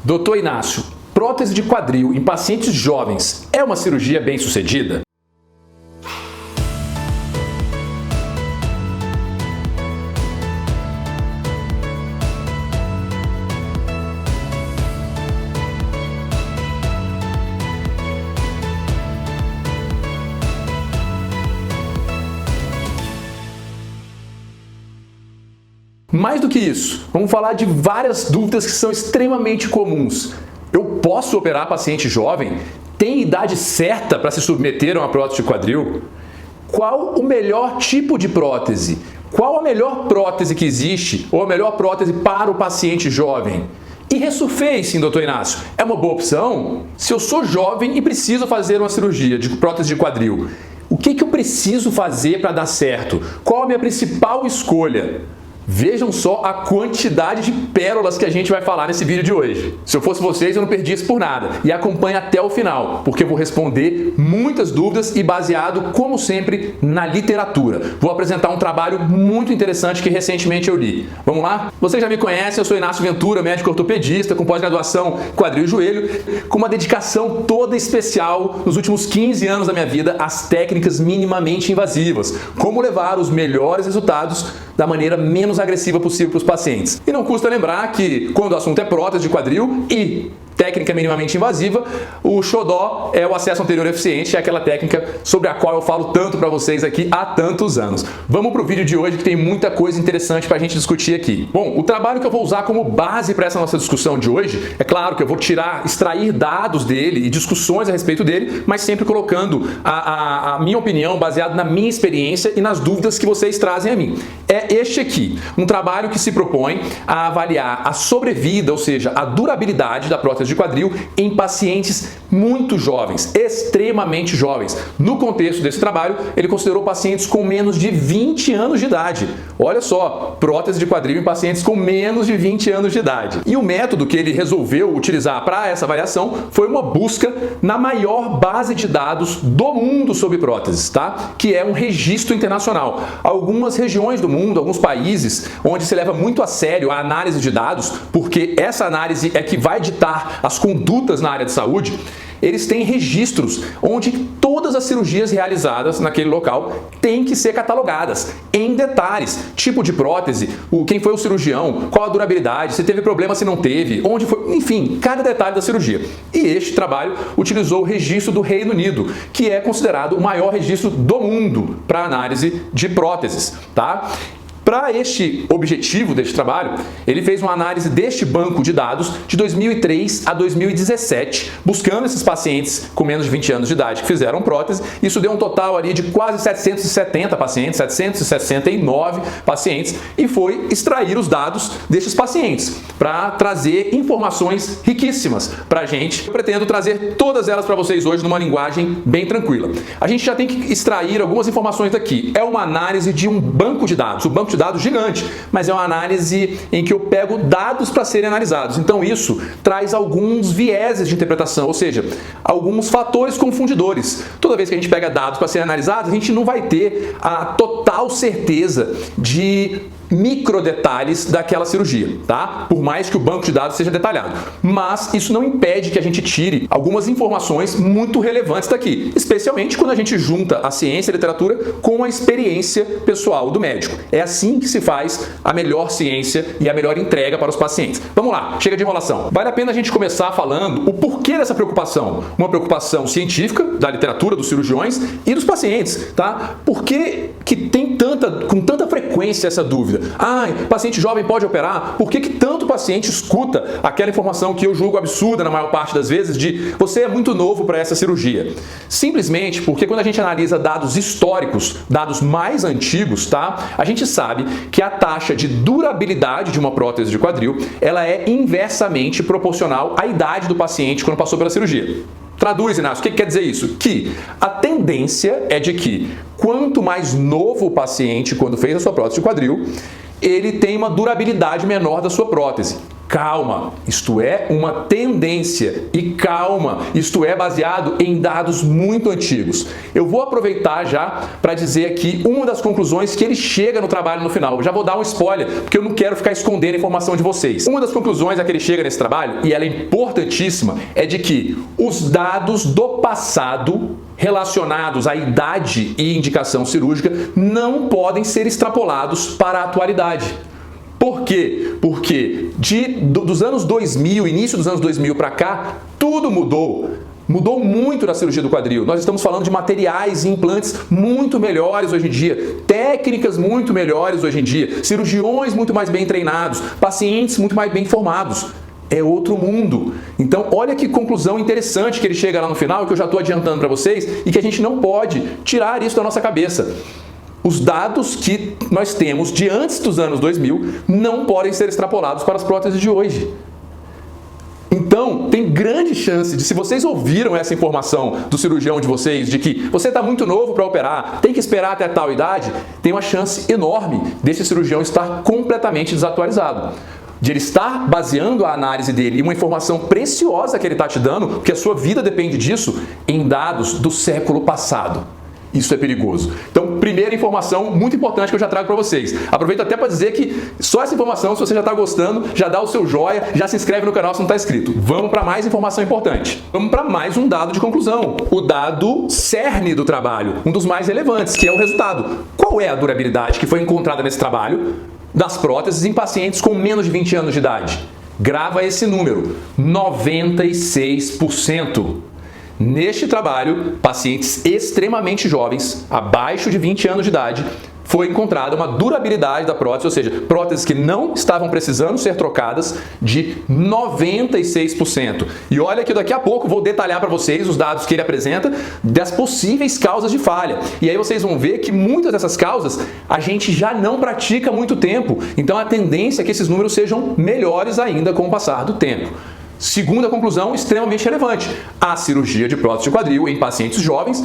Doutor Inácio, prótese de quadril em pacientes jovens é uma cirurgia bem-sucedida? Mais do que isso, vamos falar de várias dúvidas que são extremamente comuns. Eu posso operar paciente jovem? Tem idade certa para se submeter a uma prótese de quadril? Qual o melhor tipo de prótese? Qual a melhor prótese que existe ou a melhor prótese para o paciente jovem? E resurfacing, doutor Inácio, é uma boa opção? Se eu sou jovem e preciso fazer uma cirurgia de prótese de quadril, o que eu preciso fazer para dar certo? Qual a minha principal escolha? Vejam só a quantidade de pérolas que a gente vai falar nesse vídeo de hoje. Se eu fosse vocês, eu não perdia isso por nada. E acompanhe até o final, porque eu vou responder muitas dúvidas e baseado, como sempre, na literatura. Vou apresentar um trabalho muito interessante que recentemente eu li. Vamos lá? Vocês já me conhecem, eu sou Inácio Ventura, médico ortopedista, com pós-graduação em quadril e joelho, com uma dedicação toda especial nos últimos 15 anos da minha vida às técnicas minimamente invasivas. Como levar os melhores resultados da maneira menos agressiva possível para os pacientes. E não custa lembrar que quando o assunto é prótese de quadril e técnica minimamente invasiva, o xodó é o acesso anterior eficiente, é aquela técnica sobre a qual eu falo tanto para vocês aqui há tantos anos. Vamos para o vídeo de hoje que tem muita coisa interessante para a gente discutir aqui. Bom, o trabalho que eu vou usar como base para essa nossa discussão de hoje, é claro que eu vou extrair dados dele e discussões a respeito dele, mas sempre colocando a minha opinião baseada na minha experiência e nas dúvidas que vocês trazem a mim. É este aqui, um trabalho que se propõe a avaliar a sobrevida, ou seja, a durabilidade da prótese de quadril em pacientes muito jovens, extremamente jovens. No contexto desse trabalho, ele considerou pacientes com menos de 20 anos de idade. Olha só, prótese de quadril em pacientes com menos de 20 anos de idade. E o método que ele resolveu utilizar para essa avaliação foi uma busca na maior base de dados do mundo sobre próteses, tá? Que é um registro internacional. Algumas regiões do mundo, alguns países, onde se leva muito a sério a análise de dados, porque essa análise é que vai ditar as condutas na área de saúde, eles têm registros onde todas as cirurgias realizadas naquele local têm que ser catalogadas em detalhes, tipo de prótese, quem foi o cirurgião, qual a durabilidade, se teve problema, se não teve, onde foi, enfim, cada detalhe da cirurgia. E este trabalho utilizou o registro do Reino Unido, que é considerado o maior registro do mundo para análise de próteses, tá? Para este objetivo deste trabalho, ele fez uma análise deste banco de dados de 2003 a 2017, buscando esses pacientes com menos de 20 anos de idade que fizeram prótese. Isso deu um total ali de quase 770 pacientes, 769 pacientes, e foi extrair os dados destes pacientes para trazer informações riquíssimas para a gente. Eu pretendo trazer todas elas para vocês hoje numa linguagem bem tranquila. A gente já tem que extrair algumas informações daqui. É uma análise de um banco de dados. O banco de dados gigante, mas é uma análise em que eu pego dados para serem analisados. Então isso traz alguns vieses de interpretação, ou seja, alguns fatores confundidores. Toda vez que a gente pega dados para serem analisados, a gente não vai ter a total certeza de micro detalhes daquela cirurgia, tá? Por mais que o banco de dados seja detalhado. Mas isso não impede que a gente tire algumas informações muito relevantes daqui, especialmente quando a gente junta a ciência e a literatura com a experiência pessoal do médico. É assim que se faz a melhor ciência e a melhor entrega para os pacientes. Vamos lá, chega de enrolação. Vale a pena a gente começar falando o porquê dessa preocupação. Uma preocupação científica, da literatura, dos cirurgiões e dos pacientes, tá? Por que tem com tanta frequência essa dúvida? Paciente jovem pode operar? Por que tanto paciente escuta aquela informação que eu julgo absurda na maior parte das vezes de você é muito novo para essa cirurgia? Simplesmente porque quando a gente analisa dados históricos, dados mais antigos, tá? A gente sabe que a taxa de durabilidade de uma prótese de quadril, ela é inversamente proporcional à idade do paciente quando passou pela cirurgia. Traduz, Inácio, o que quer dizer isso? Que a tendência é de que quanto mais novo o paciente quando fez a sua prótese de quadril, ele tem uma durabilidade menor da sua prótese. calma, isto é uma tendência, e calma, isto é baseado em dados muito antigos. Eu vou aproveitar já para dizer aqui uma das conclusões que ele chega no trabalho no final. Eu já vou dar um spoiler, porque eu não quero ficar escondendo a informação de vocês. Uma das conclusões a que ele chega nesse trabalho, e ela é importantíssima, é de que os dados do passado relacionados à idade e indicação cirúrgica não podem ser extrapolados para a atualidade. Por quê? Porque dos anos 2000, início dos anos 2000 para cá, tudo mudou. Mudou muito na cirurgia do quadril. Nós estamos falando de materiais e implantes muito melhores hoje em dia, técnicas muito melhores hoje em dia, cirurgiões muito mais bem treinados, pacientes muito mais bem formados. É outro mundo. Então, olha que conclusão interessante que ele chega lá no final, que eu já estou adiantando para vocês, e que a gente não pode tirar isso da nossa cabeça. Os dados que nós temos de antes dos anos 2000 não podem ser extrapolados para as próteses de hoje. Então, tem grande chance de, se vocês ouviram essa informação do cirurgião de vocês, de que você está muito novo para operar, tem que esperar até tal idade, tem uma chance enorme desse cirurgião estar completamente desatualizado. De ele estar baseando a análise dele em uma informação preciosa que ele está te dando, porque a sua vida depende disso, em dados do século passado. Isso é perigoso. Então, primeira informação muito importante que eu já trago para vocês. Aproveito até para dizer que só essa informação, se você já está gostando, já dá o seu joia, já se inscreve no canal se não está inscrito. Vamos para mais informação importante. Vamos para mais um dado de conclusão. O dado cerne do trabalho, um dos mais relevantes, que é o resultado. Qual é a durabilidade que foi encontrada nesse trabalho das próteses em pacientes com menos de 20 anos de idade? Grava esse número, 96%. Neste trabalho, pacientes extremamente jovens, abaixo de 20 anos de idade, foi encontrada uma durabilidade da prótese, ou seja, próteses que não estavam precisando ser trocadas, de 96%. E olha que daqui a pouco vou detalhar para vocês os dados que ele apresenta das possíveis causas de falha. E aí vocês vão ver que muitas dessas causas a gente já não pratica há muito tempo. Então a tendência é que esses números sejam melhores ainda com o passar do tempo. Segunda conclusão, extremamente relevante: a cirurgia de prótese de quadril em pacientes jovens,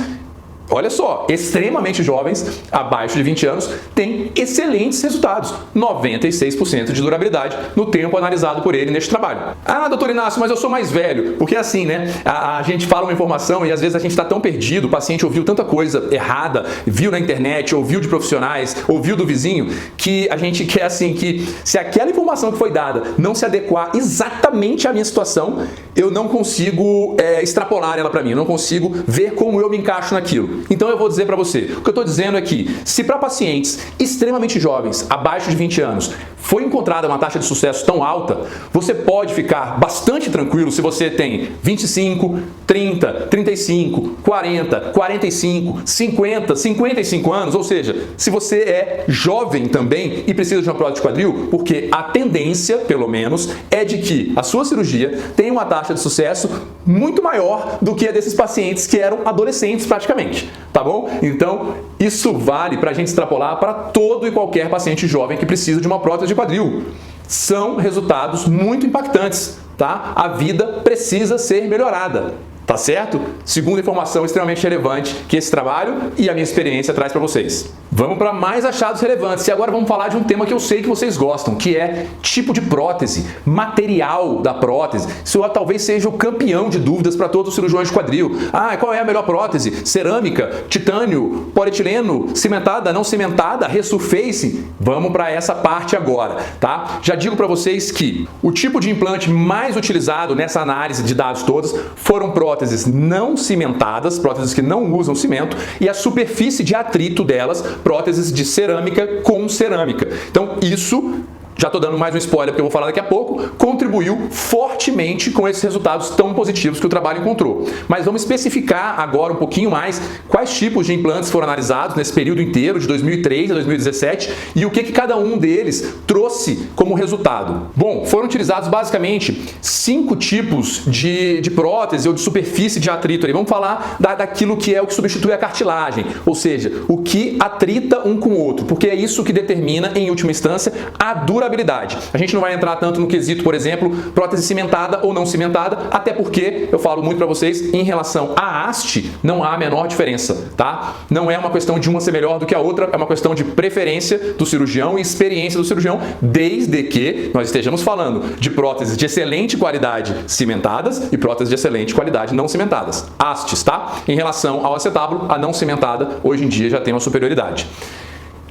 olha só, extremamente jovens, abaixo de 20 anos, tem excelentes resultados, 96% de durabilidade no tempo analisado por ele neste trabalho. Ah, doutor Inácio, mas eu sou mais velho, porque assim, né, a gente fala uma informação e às vezes a gente está tão perdido, o paciente ouviu tanta coisa errada, viu na internet, ouviu de profissionais, ouviu do vizinho, que a gente quer assim, que se aquela informação que foi dada não se adequar exatamente à minha situação, eu não consigo extrapolar ela para mim, eu não consigo ver como eu me encaixo naquilo. Então eu vou dizer para você, o que eu estou dizendo é que, se para pacientes extremamente jovens, abaixo de 20 anos, foi encontrada uma taxa de sucesso tão alta, você pode ficar bastante tranquilo se você tem 25, 30, 35, 40, 45, 50, 55 anos, ou seja, se você é jovem também e precisa de uma prótese de quadril, porque a tendência, pelo menos, é de que a sua cirurgia tenha uma taxa de sucesso muito maior do que a desses pacientes que eram adolescentes praticamente. Tá bom? Então, isso vale para a gente extrapolar para todo e qualquer paciente jovem que precisa de uma prótese de quadril. São resultados muito impactantes, tá? A vida precisa ser melhorada. Tá certo? Segunda informação extremamente relevante que esse trabalho e a minha experiência traz para vocês. Vamos para mais achados relevantes e agora vamos falar de um tema que eu sei que vocês gostam, que é tipo de prótese, material da prótese. Isso talvez seja o campeão de dúvidas para todos os cirurgiões de quadril. Ah, qual é a melhor prótese? Cerâmica, titânio, polietileno, cimentada, não cimentada, resurface? Vamos para essa parte agora, tá? Já digo para vocês que o tipo de implante mais utilizado nessa análise de dados todas foram próteses não cimentadas, próteses que não usam cimento, e a superfície de atrito delas, próteses de cerâmica com cerâmica. Então isso, já estou dando mais um spoiler porque eu vou falar daqui a pouco, contribuiu fortemente com esses resultados tão positivos que o trabalho encontrou. Mas vamos especificar agora um pouquinho mais quais tipos de implantes foram analisados nesse período inteiro, de 2003 a 2017, e o que cada um deles trouxe como resultado. Bom, foram utilizados basicamente 5 tipos de prótese ou de superfície de atrito. Vamos falar daquilo que é o que substitui a cartilagem, ou seja, o que atrita um com o outro, porque é isso que determina, em última instância, a durabilidade durabilidade. A gente não vai entrar tanto no quesito, por exemplo, prótese cimentada ou não cimentada, até porque eu falo muito para vocês, em relação à haste, não há a menor diferença, tá? Não é uma questão de uma ser melhor do que a outra, é uma questão de preferência do cirurgião e experiência do cirurgião, desde que nós estejamos falando de próteses de excelente qualidade cimentadas e próteses de excelente qualidade não cimentadas. Hastes, tá? Em relação ao acetábulo, a não cimentada hoje em dia já tem uma superioridade.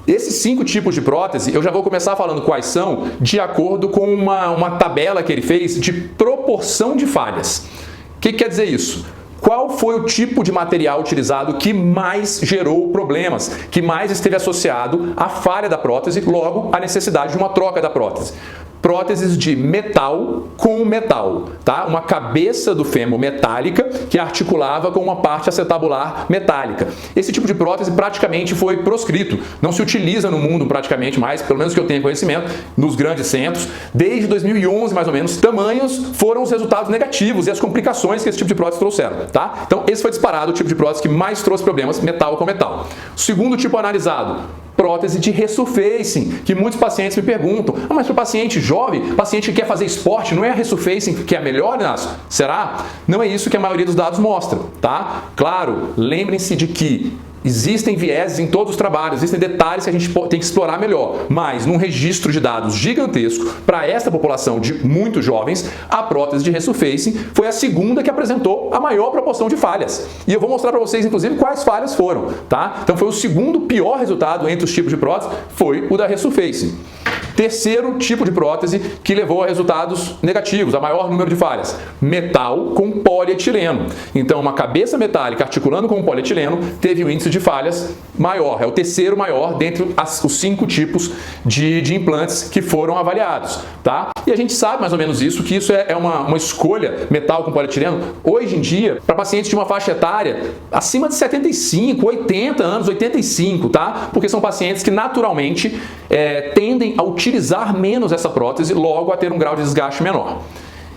Esses 5 tipos de prótese, eu já vou começar falando quais são, de acordo com uma tabela que ele fez de proporção de falhas. O que quer dizer isso? Qual foi o tipo de material utilizado que mais gerou problemas, que mais esteve associado à falha da prótese, logo à necessidade de uma troca da prótese? Próteses de metal com metal, tá? Uma cabeça do fêmur metálica que articulava com uma parte acetabular metálica. Esse tipo de prótese praticamente foi proscrito. Não se utiliza no mundo praticamente mais, pelo menos que eu tenha conhecimento, nos grandes centros. Desde 2011, mais ou menos, tamanhos foram os resultados negativos e as complicações que esse tipo de prótese trouxeram, tá? Então, esse foi disparado o tipo de prótese que mais trouxe problemas, metal com metal. O segundo tipo analisado, prótese de resurfacing, que muitos pacientes me perguntam, mas para o paciente jovem, paciente que quer fazer esporte, não é a resurfacing que é a melhor, Inácio? Será? Não é isso que a maioria dos dados mostra, tá? Claro, lembrem-se de que existem vieses em todos os trabalhos, existem detalhes que a gente tem que explorar melhor, mas num registro de dados gigantesco para esta população de muitos jovens, a prótese de resurfacing foi a segunda que apresentou a maior proporção de falhas. E eu vou mostrar para vocês, inclusive, quais falhas foram, tá? Então foi o segundo pior resultado entre os tipos de prótese, foi o da resurfacing. Terceiro tipo de prótese que levou a resultados negativos, a maior número de falhas, metal com polietileno. Então, uma cabeça metálica articulando com polietileno teve um índice de falhas maior, é o terceiro maior dentre os 5 tipos de implantes que foram avaliados, tá? E a gente sabe mais ou menos isso, que isso é uma escolha, metal com polietileno, hoje em dia, para pacientes de uma faixa etária acima de 75, 80 anos, 85, tá? Porque são pacientes que naturalmente tendem a utilizar menos essa prótese, logo a ter um grau de desgaste menor.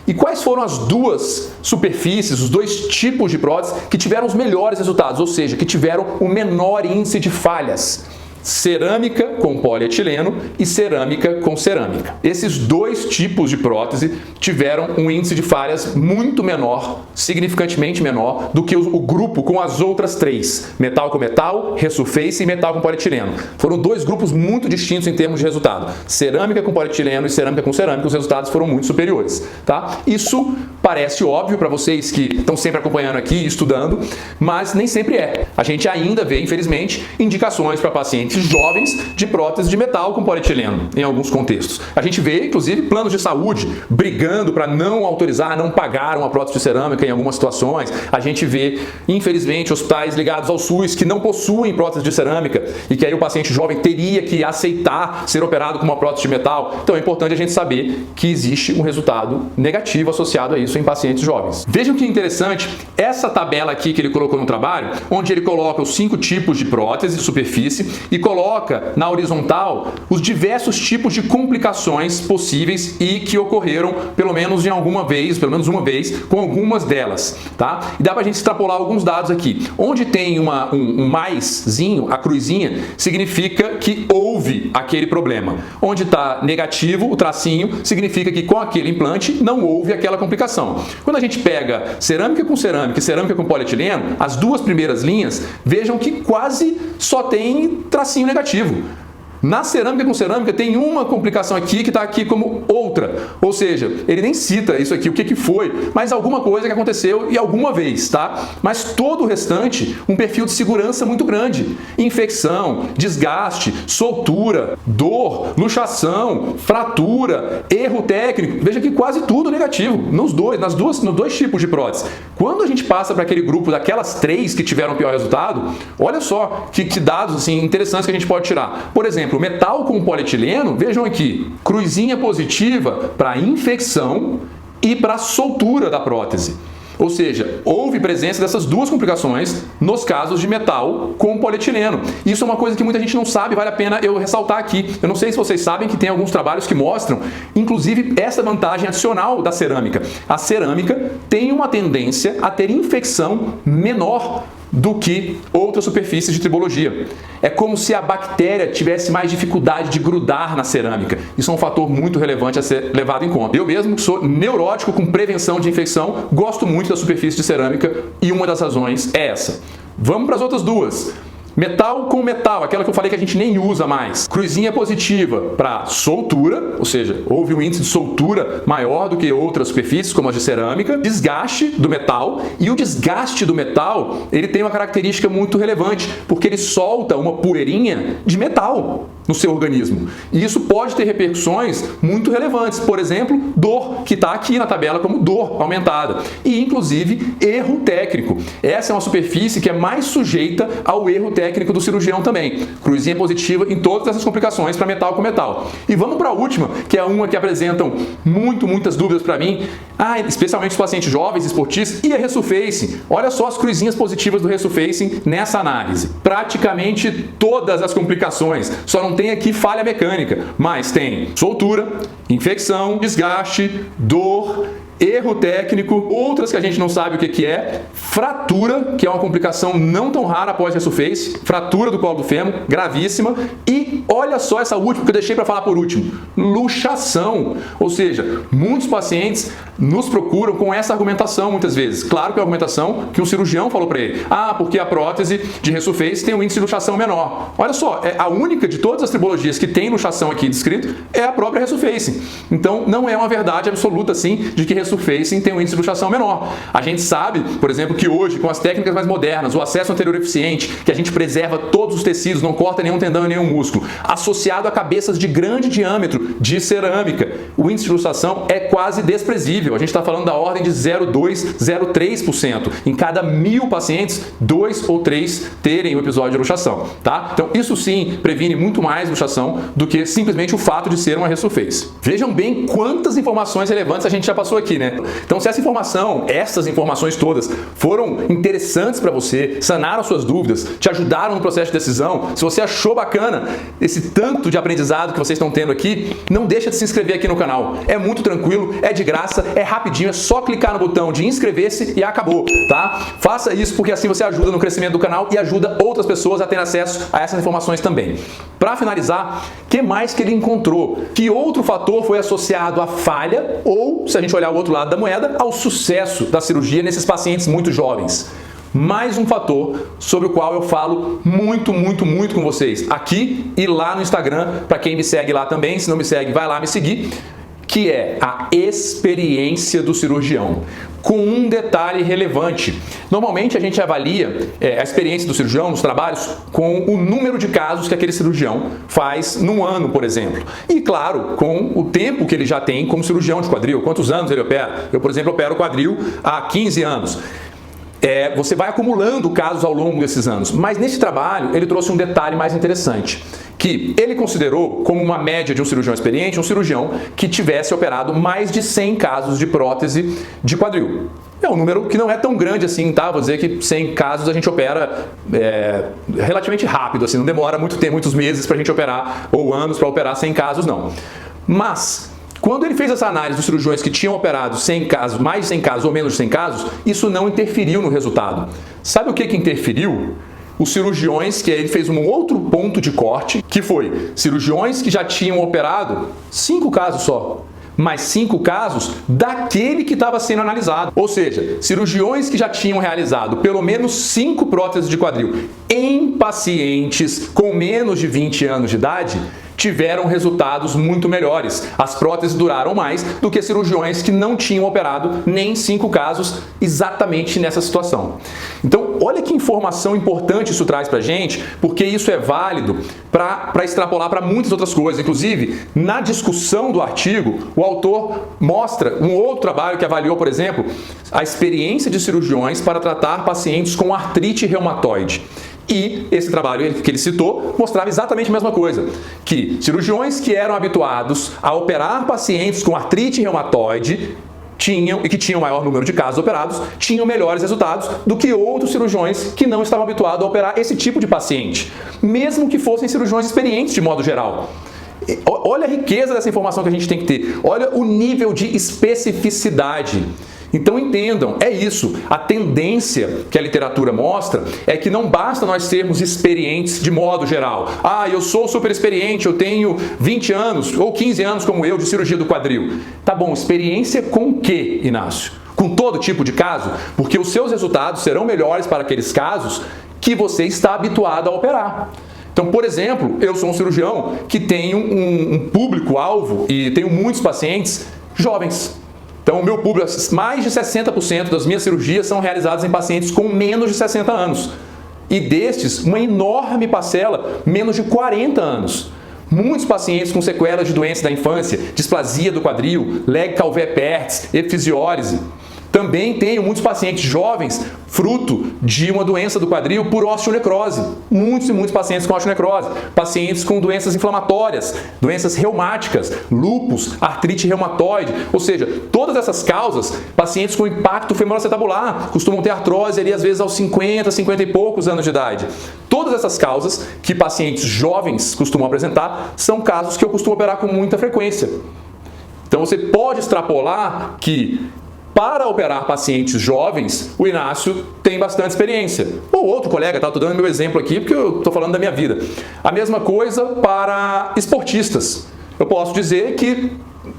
E quais foram as duas superfícies, os dois tipos de prótese que tiveram os melhores resultados, ou seja, que tiveram o menor índice de falhas? Cerâmica com polietileno e cerâmica com cerâmica. Esses dois tipos de prótese tiveram um índice de falhas muito menor, significantemente menor, do que o grupo com as outras 3. Metal com metal, resurfacing e metal com polietileno. Foram 2 grupos muito distintos em termos de resultado. Cerâmica com polietileno e cerâmica com cerâmica, os resultados foram muito superiores, tá? Isso parece óbvio para vocês que estão sempre acompanhando aqui, estudando, mas nem sempre é. A gente ainda vê, infelizmente, indicações para pacientes jovens de prótese de metal com polietileno, em alguns contextos. A gente vê, inclusive, planos de saúde brigando para não autorizar, não pagar uma prótese de cerâmica em algumas situações. A gente vê, infelizmente, hospitais ligados ao SUS que não possuem prótese de cerâmica e que aí o paciente jovem teria que aceitar ser operado com uma prótese de metal. Então é importante a gente saber que existe um resultado negativo associado a isso em pacientes jovens. Vejam que interessante essa tabela aqui que ele colocou no trabalho, onde ele coloca os 5 tipos de prótese de superfície e coloca na horizontal os diversos tipos de complicações possíveis e que ocorreram pelo menos uma vez, com algumas delas, tá? E dá pra gente extrapolar alguns dados aqui. Onde tem um maisinho, a cruzinha, significa que houve aquele problema. Onde está negativo, o tracinho, significa que com aquele implante não houve aquela complicação. Quando a gente pega cerâmica com cerâmica e cerâmica com polietileno, as 2 primeiras linhas, vejam que quase só tem tracinho negativo. Na cerâmica com cerâmica tem uma complicação aqui que está aqui como outra, ou seja, ele nem cita isso aqui, o que foi, mas alguma coisa que aconteceu e alguma vez, tá? Mas todo o restante, um perfil de segurança muito grande, infecção, desgaste, soltura, dor, luxação, fratura, erro técnico, veja que quase tudo negativo, nos dois tipos de prótese. Quando a gente passa para aquele grupo daquelas 3 que tiveram o pior resultado, olha só que dados assim, interessantes que a gente pode tirar. Por exemplo, metal com polietileno, vejam aqui, cruzinha positiva para infecção e para soltura da prótese. Ou seja, houve presença dessas 2 complicações nos casos de metal com polietileno. Isso é uma coisa que muita gente não sabe, vale a pena eu ressaltar aqui. Eu não sei se vocês sabem que tem alguns trabalhos que mostram, inclusive, essa vantagem adicional da cerâmica. A cerâmica tem uma tendência a ter infecção menor do que outras superfícies de tribologia. É como se a bactéria tivesse mais dificuldade de grudar na cerâmica. Isso é um fator muito relevante a ser levado em conta. Eu mesmo sou neurótico com prevenção de infecção, gosto muito da superfície de cerâmica e uma das razões é essa. Vamos para as outras duas. Metal com metal, aquela que eu falei que a gente nem usa mais. Cruzinha positiva para soltura, ou seja, houve um índice de soltura maior do que outras superfícies, como as de cerâmica. Desgaste do metal, e o desgaste do metal, ele tem uma característica muito relevante, porque ele solta uma poeirinha de metal no seu organismo. E isso pode ter repercussões muito relevantes. Por exemplo, dor, que está aqui na tabela como dor aumentada. E, inclusive, erro técnico. Essa é uma superfície que é mais sujeita ao erro técnico do cirurgião também. Cruzinha positiva em todas essas complicações para metal com metal. E vamos para a última, que é uma que apresentam muitas dúvidas para mim, especialmente os pacientes jovens, esportistas, e a resurfacing. Olha só as cruzinhas positivas do resurfacing nessa análise. Praticamente todas as complicações, só não tem aqui falha mecânica, mas tem soltura, infecção, desgaste, dor, erro técnico, outras que a gente não sabe o que é, fratura, que é uma complicação não tão rara após resurface, fratura do colo do fêmur, gravíssima, e olha só essa última que eu deixei para falar por último, luxação, ou seja, muitos pacientes nos procuram com essa argumentação muitas vezes, claro que é a argumentação que um cirurgião falou para ele, porque a prótese de resurface tem um índice de luxação menor. Olha só, a única de todas as tribologias que tem luxação aqui descrito é a própria resurface. Então não é uma verdade absoluta assim de que resurfacing tem um índice de luxação menor. A gente sabe, por exemplo, que hoje, com as técnicas mais modernas, o acesso anterior eficiente, que a gente preserva todos os tecidos, não corta nenhum tendão e nenhum músculo, associado a cabeças de grande diâmetro de cerâmica, o índice de luxação é quase desprezível. A gente está falando da ordem de 0,2%, 0,3%. Em cada 1.000 pacientes, 2 ou 3 terem um episódio de luxação, tá? Então, isso sim previne muito mais luxação do que simplesmente o fato de ser uma resurface. Vejam bem quantas informações relevantes a gente já passou aqui, né? Então, se essas informações todas foram interessantes para você, sanaram suas dúvidas, te ajudaram no processo de decisão, se você achou bacana esse tanto de aprendizado que vocês estão tendo aqui, não deixa de se inscrever aqui no canal. É muito tranquilo, é de graça, é rapidinho, é só clicar no botão de inscrever-se e acabou, tá? Faça isso porque assim você ajuda no crescimento do canal e ajuda outras pessoas a terem acesso a essas informações também. Para finalizar, o que mais que ele encontrou? Que outro fator foi associado à falha ou, se a gente olhar o outro lado da moeda, ao sucesso da cirurgia nesses pacientes muito jovens? Mais um fator sobre o qual eu falo muito com vocês, aqui e lá no Instagram, para quem me segue lá também, se não me segue, vai lá me seguir, que é a experiência do cirurgião. Com um detalhe relevante. Normalmente a gente avalia a experiência do cirurgião nos trabalhos com o número de casos que aquele cirurgião faz num ano, por exemplo. E claro, com o tempo que ele já tem como cirurgião de quadril, quantos anos ele opera. Eu, por exemplo, opero quadril há 15 anos. Você vai acumulando casos ao longo desses anos. Mas nesse trabalho ele trouxe um detalhe mais interessante, que ele considerou como uma média de um cirurgião experiente, um cirurgião que tivesse operado mais de 100 casos de prótese de quadril. É um número que não é tão grande assim, tá? Vou dizer que 100 casos a gente opera relativamente rápido, assim, não demora muito tempo, muitos meses para a gente operar, ou anos para operar 100 casos, não. Mas quando ele fez essa análise dos cirurgiões que tinham operado 100 casos, mais de 100 casos ou menos de 100 casos, isso não interferiu no resultado. Sabe o que interferiu? Os cirurgiões, que ele fez um outro ponto de corte, que foi cirurgiões que já tinham operado 5 casos só, mais 5 casos daquele que estava sendo analisado. Ou seja, cirurgiões que já tinham realizado pelo menos 5 próteses de quadril em pacientes com menos de 20 anos de idade, tiveram resultados muito melhores. As próteses duraram mais do que cirurgiões que não tinham operado nem 5 casos exatamente nessa situação. Então, olha que informação importante isso traz pra gente, porque isso é válido para extrapolar para muitas outras coisas. Inclusive, na discussão do artigo, o autor mostra um outro trabalho que avaliou, por exemplo, a experiência de cirurgiões para tratar pacientes com artrite reumatoide. E esse trabalho que ele citou mostrava exatamente a mesma coisa, que cirurgiões que eram habituados a operar pacientes com artrite reumatoide que tinham maior número de casos operados, tinham melhores resultados do que outros cirurgiões que não estavam habituados a operar esse tipo de paciente, mesmo que fossem cirurgiões experientes de modo geral. Olha a riqueza dessa informação que a gente tem que ter, olha o nível de especificidade Então entendam, é isso. A tendência que a literatura mostra é que não basta nós sermos experientes de modo geral. Ah, eu sou super experiente, eu tenho 20 anos ou 15 anos como eu de cirurgia do quadril. Tá bom, experiência com o quê, Inácio? Com todo tipo de caso? Porque os seus resultados serão melhores para aqueles casos que você está habituado a operar. Então, por exemplo, eu sou um cirurgião que tenho um público-alvo e tenho muitos pacientes jovens. Então, o meu público, mais de 60% das minhas cirurgias são realizadas em pacientes com menos de 60 anos. E destes, uma enorme parcela, menos de 40 anos. Muitos pacientes com sequelas de doença da infância, displasia do quadril, Legg-Calvé-Pertz, efisiólise. Também tenho muitos pacientes jovens fruto de uma doença do quadril por osteonecrose. Muitos e muitos pacientes com osteonecrose. Pacientes com doenças inflamatórias, doenças reumáticas, lúpus, artrite reumatoide. Ou seja, todas essas causas, pacientes com impacto femoroacetabular costumam ter artrose ali às vezes aos 50, 50 e poucos anos de idade. Todas essas causas que pacientes jovens costumam apresentar são casos que eu costumo operar com muita frequência. Então você pode extrapolar que para operar pacientes jovens, o Inácio tem bastante experiência. Ou outro colega, tá? Estou dando meu exemplo aqui porque eu estou falando da minha vida. A mesma coisa para esportistas. Eu posso dizer que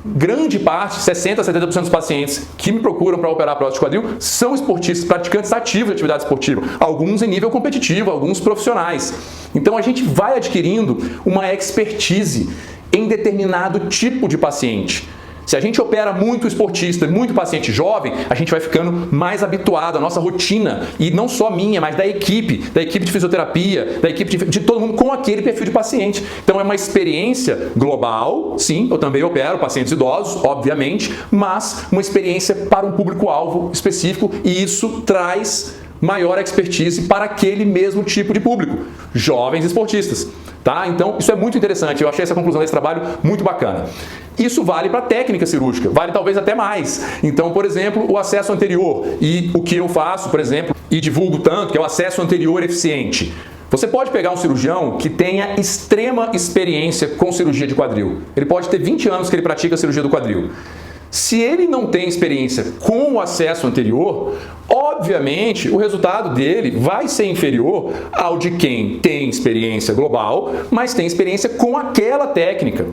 grande parte, 60% a 70% dos pacientes que me procuram para operar prótese de quadril são esportistas, praticantes ativos de atividade esportiva. Alguns em nível competitivo, alguns profissionais. Então a gente vai adquirindo uma expertise em determinado tipo de paciente. Se a gente opera muito esportista, muito paciente jovem, a gente vai ficando mais habituado à nossa rotina, e não só minha, mas da equipe de fisioterapia, da equipe de todo mundo com aquele perfil de paciente. Então é uma experiência global, sim, eu também opero pacientes idosos, obviamente, mas uma experiência para um público-alvo específico, e isso traz maior expertise para aquele mesmo tipo de público, jovens esportistas. Tá? Então, isso é muito interessante. Eu achei essa conclusão desse trabalho muito bacana. Isso vale para a técnica cirúrgica, vale talvez até mais. Então, por exemplo, o acesso anterior e o que eu faço, por exemplo, e divulgo tanto, que é o acesso anterior eficiente. Você pode pegar um cirurgião que tenha extrema experiência com cirurgia de quadril. Ele pode ter 20 anos que ele pratica a cirurgia do quadril. Se ele não tem experiência com o acesso anterior, obviamente o resultado dele vai ser inferior ao de quem tem experiência global, mas tem experiência com aquela técnica.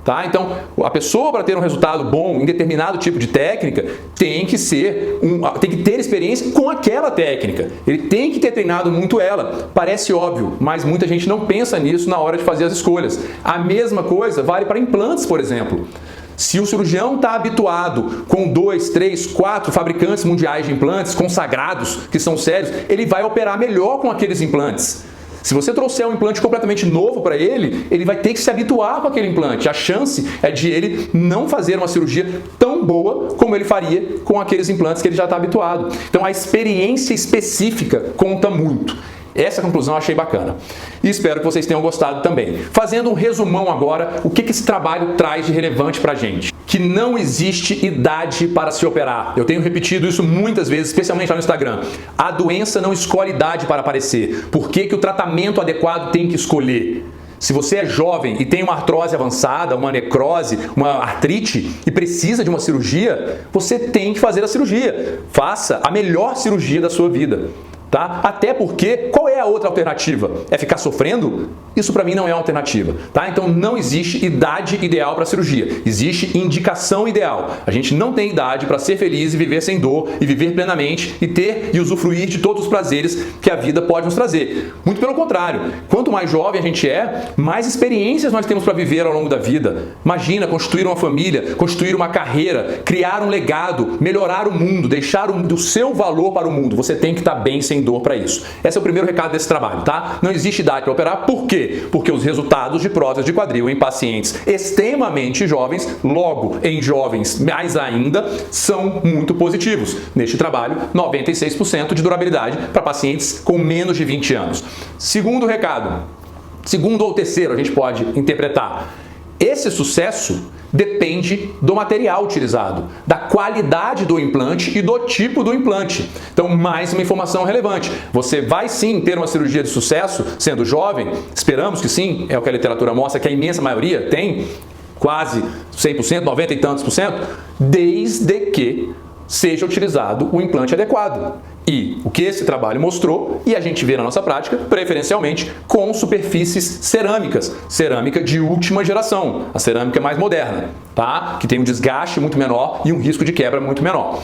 Tá? Então, a pessoa, para ter um resultado bom em determinado tipo de técnica, tem que ter experiência com aquela técnica. Ele tem que ter treinado muito ela. Parece óbvio, mas muita gente não pensa nisso na hora de fazer as escolhas. A mesma coisa vale para implantes, por exemplo. Se o cirurgião está habituado com 2, 3, 4 fabricantes mundiais de implantes consagrados, que são sérios, ele vai operar melhor com aqueles implantes. Se você trouxer um implante completamente novo para ele, ele vai ter que se habituar com aquele implante. A chance é de ele não fazer uma cirurgia tão boa como ele faria com aqueles implantes que ele já está habituado. Então a experiência específica conta muito. Essa conclusão eu achei bacana. E espero que vocês tenham gostado também. Fazendo um resumão agora, o que esse trabalho traz de relevante para a gente? Que não existe idade para se operar. Eu tenho repetido isso muitas vezes, especialmente lá no Instagram. A doença não escolhe idade para aparecer. Por que o tratamento adequado tem que escolher? Se você é jovem e tem uma artrose avançada, uma necrose, uma artrite e precisa de uma cirurgia, você tem que fazer a cirurgia. Faça a melhor cirurgia da sua vida. Tá? Até porque, qual é a outra alternativa? É ficar sofrendo? Isso para mim não é uma alternativa. Tá? Então não existe idade ideal para cirurgia. Existe indicação ideal. A gente não tem idade para ser feliz e viver sem dor e viver plenamente e ter e usufruir de todos os prazeres que a vida pode nos trazer. Muito pelo contrário. Quanto mais jovem a gente é, mais experiências nós temos para viver ao longo da vida. Imagina construir uma família, construir uma carreira, criar um legado, melhorar o mundo, deixar o seu valor para o mundo. Você tem que estar bem sem dor para isso. Esse é o primeiro recado desse trabalho, tá? Não existe idade para operar. Por quê? Porque os resultados de prótese de quadril em pacientes extremamente jovens, logo em jovens mais ainda, são muito positivos. Neste trabalho, 96% de durabilidade para pacientes com menos de 20 anos. Segundo recado, segundo ou terceiro a gente pode interpretar. Esse sucesso depende do material utilizado, da qualidade do implante e do tipo do implante. Então, mais uma informação relevante. Você vai sim ter uma cirurgia de sucesso sendo jovem? Esperamos que sim, é o que a literatura mostra, que a imensa maioria tem, quase 100%, 90 e tantos por cento, desde que seja utilizado o implante adequado. E o que esse trabalho mostrou, e a gente vê na nossa prática, preferencialmente com superfícies cerâmicas, cerâmica de última geração, a cerâmica mais moderna, tá? Que tem um desgaste muito menor e um risco de quebra muito menor.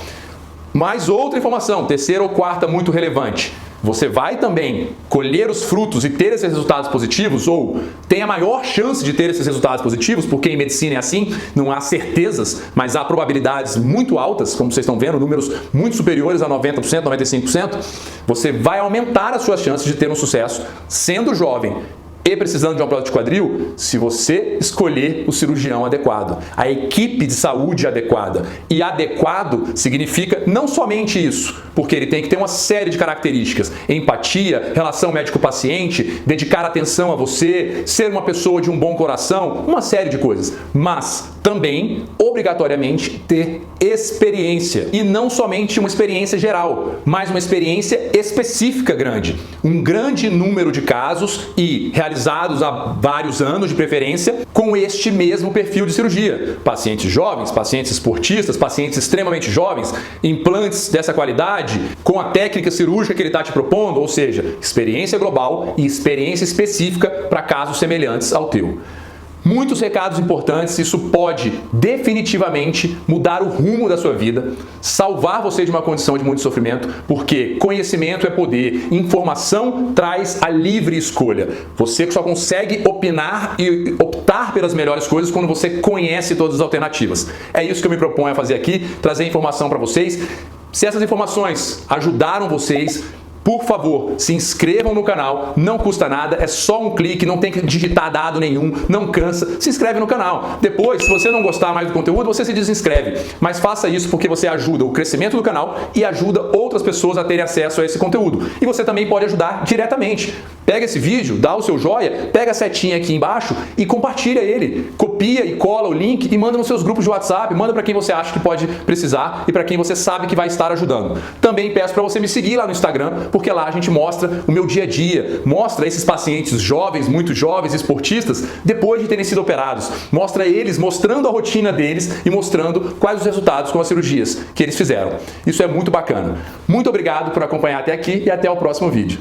Mais outra informação, terceira ou quarta muito relevante. Você vai também colher os frutos e ter esses resultados positivos, ou tem a maior chance de ter esses resultados positivos, porque em medicina é assim, não há certezas, mas há probabilidades muito altas, como vocês estão vendo, números muito superiores a 90%, 95%. Você vai aumentar as suas chances de ter um sucesso sendo jovem e precisando de uma prótese de quadril, se você escolher o cirurgião adequado, a equipe de saúde adequada. E adequado significa não somente isso, porque ele tem que ter uma série de características: empatia, relação médico-paciente, dedicar atenção a você, ser uma pessoa de um bom coração, uma série de coisas. Mas também, obrigatoriamente, ter experiência. E não somente uma experiência geral, mas uma experiência específica grande. Um grande número de casos e realizados há vários anos de preferência com este mesmo perfil de cirurgia. Pacientes jovens, pacientes esportistas, pacientes extremamente jovens, implantes dessa qualidade, com a técnica cirúrgica que ele está te propondo, ou seja, experiência global e experiência específica para casos semelhantes ao teu. Muitos recados importantes, isso pode definitivamente mudar o rumo da sua vida, salvar você de uma condição de muito sofrimento, porque conhecimento é poder, informação traz a livre escolha. Você só consegue opinar e optar pelas melhores coisas quando você conhece todas as alternativas. É isso que eu me proponho a fazer aqui, trazer informação para vocês. Se essas informações ajudaram vocês, por favor, se inscrevam no canal, não custa nada, é só um clique, não tem que digitar dado nenhum, não cansa, se inscreve no canal. Depois, se você não gostar mais do conteúdo, você se desinscreve, mas faça isso porque você ajuda o crescimento do canal e ajuda outras pessoas a terem acesso a esse conteúdo. E você também pode ajudar diretamente. Pega esse vídeo, dá o seu joia, pega a setinha aqui embaixo e compartilha ele. Copia e cola o link e manda nos seus grupos de WhatsApp, manda para quem você acha que pode precisar e para quem você sabe que vai estar ajudando. Também peço para você me seguir lá no Instagram, porque lá a gente mostra o meu dia a dia, mostra esses pacientes jovens, muito jovens, esportistas, depois de terem sido operados. Mostra eles, mostrando a rotina deles e mostrando quais os resultados com as cirurgias que eles fizeram. Isso é muito bacana. Muito obrigado por acompanhar até aqui e até o próximo vídeo.